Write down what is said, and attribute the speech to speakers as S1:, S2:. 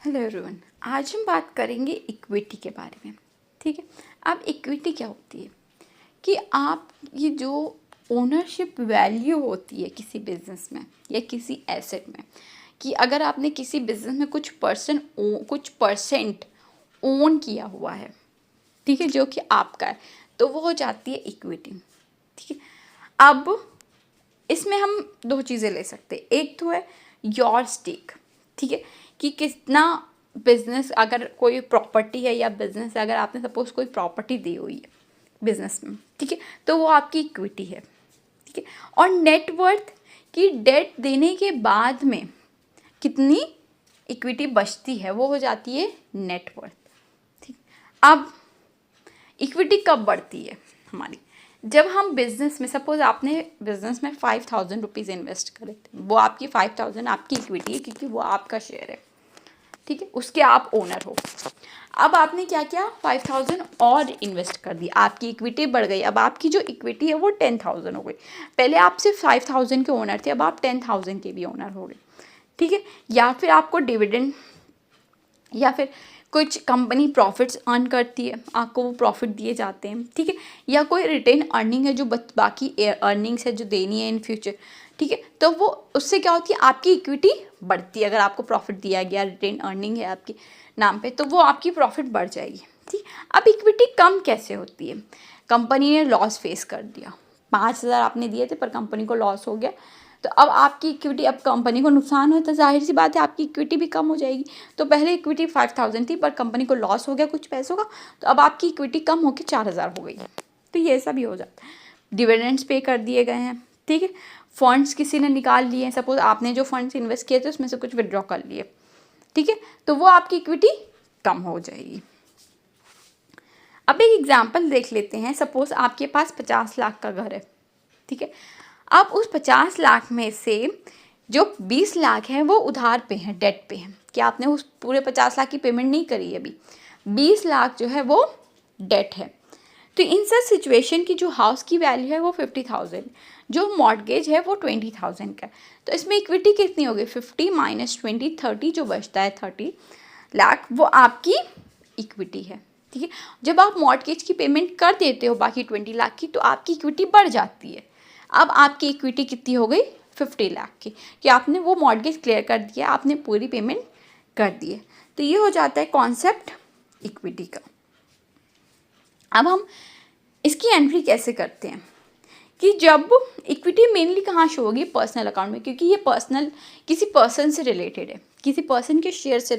S1: Hello everyone, आज हम बात करेंगे इक्विटी के बारे में। ठीक है, अब इक्विटी क्या होती है कि आप ये जो ओनरशिप वैल्यू होती है किसी बिजनेस में या किसी एसेट में, कि अगर आपने किसी बिजनेस में कुछ परसेंट ओन किया हुआ है, ठीक है, जो कि आपका है, तो वो हो जाती है इक्विटी। ठीक है, अब इसमें हम दो चीज़ें ले सकते हैं। एक तो है योर स्टेक, ठीक है, कि कितना बिजनेस, अगर कोई प्रॉपर्टी है या बिजनेस है, अगर आपने सपोज कोई प्रॉपर्टी दी हुई है बिजनेस में, ठीक है, तो वो आपकी इक्विटी है। ठीक है, और नेटवर्थ की डेट देने के बाद में कितनी इक्विटी बचती है वो हो जाती है नेटवर्थ। ठीक, अब इक्विटी कब बढ़ती है हमारी? जब हम बिजनेस में, सपोज आपने बिजनेस में 5,000 रुपीज़ इन्वेस्ट करे थे, वो आपकी 5,000 आपकी इक्विटी है क्योंकि वो आपका शेयर है। ठीक है, उसके आप ओनर हो। अब आपने क्या किया, 5,000 और इन्वेस्ट कर दिया, आपकी इक्विटी बढ़ गई। अब आपकी जो इक्विटी है वो 10,000 हो गई। पहले आप सिर्फ 5,000 के ओनर थे, अब आप 10,000 के भी ओनर हो गए। ठीक है, या फिर आपको डिविडेंड या फिर कुछ कंपनी प्रॉफिट्स अर्न करती है, आपको वो प्रॉफिट दिए जाते हैं। ठीक है, या कोई रिटेन अर्निंग है जो बाकी अर्निंग्स है जो देनी है इन फ्यूचर। ठीक है, तो वो उससे क्या होती है, आपकी इक्विटी बढ़ती है। अगर आपको प्रॉफिट दिया गया, रिटेन अर्निंग है आपके नाम पे, तो वो आपकी प्रॉफिट बढ़ जाएगी। ठीक, अब इक्विटी कम कैसे होती है? कंपनी ने लॉस फेस कर दिया, 5,000 आपने दिए थे पर कंपनी को लॉस हो गया, तो अब आपकी इक्विटी, अब कंपनी को नुकसान हो तो जाहिर सी बात है आपकी इक्विटी भी कम हो जाएगी। तो पहले इक्विटी 5,000 थी पर कंपनी को लॉस हो गया कुछ पैसों का, तो अब आपकी इक्विटी कम होकर 4,000 हो गई। तो ये ऐसा भी हो जाता है। डिविडेंड्स पे कर दिए गए हैं, ठीक है, फंड्स किसी ने निकाल लिए हैं, सपोज आपने जो फंड्स इन्वेस्ट किए थे उसमें से कुछ विड्रॉ कर लिए, ठीक है, तो वो आपकी इक्विटी कम हो जाएगी। अब एक एग्जाम्पल देख लेते हैं। सपोज आपके पास 50 लाख का घर है, ठीक है, अब उस 50 लाख में से जो 20 लाख है वो उधार पे हैं, डेट पे हैं, कि आपने उस पूरे 50 लाख की पेमेंट नहीं करी है अभी, 20 लाख जो है वो डेट है। तो इन सब सिचुएशन की जो हाउस की वैल्यू है वो 50,000, जो मॉर्गेज है वो 20,000 का। तो इसमें इक्विटी कितनी होगी? 50 माइनस 20, 30, जो बचता है 30 लाख, वो आपकी इक्विटी है। ठीक है, जब आप मॉर्गेज की पेमेंट कर देते हो बाकी 20 लाख की, तो आपकी इक्विटी बढ़ जाती है। अब आपकी इक्विटी कितनी हो गई? 50 लाख की, कि आपने वो मॉर्गेज क्लियर कर दिया, आपने पूरी पेमेंट कर दी है। तो ये हो जाता है कॉन्सेप्ट इक्विटी का। अब हम इसकी एंट्री कैसे करते हैं कि जब इक्विटी मेनली कहाँ शो होगी? पर्सनल अकाउंट में, क्योंकि ये पर्सनल किसी पर्सन से रिलेटेड है, किसी पर्सन के शेयर से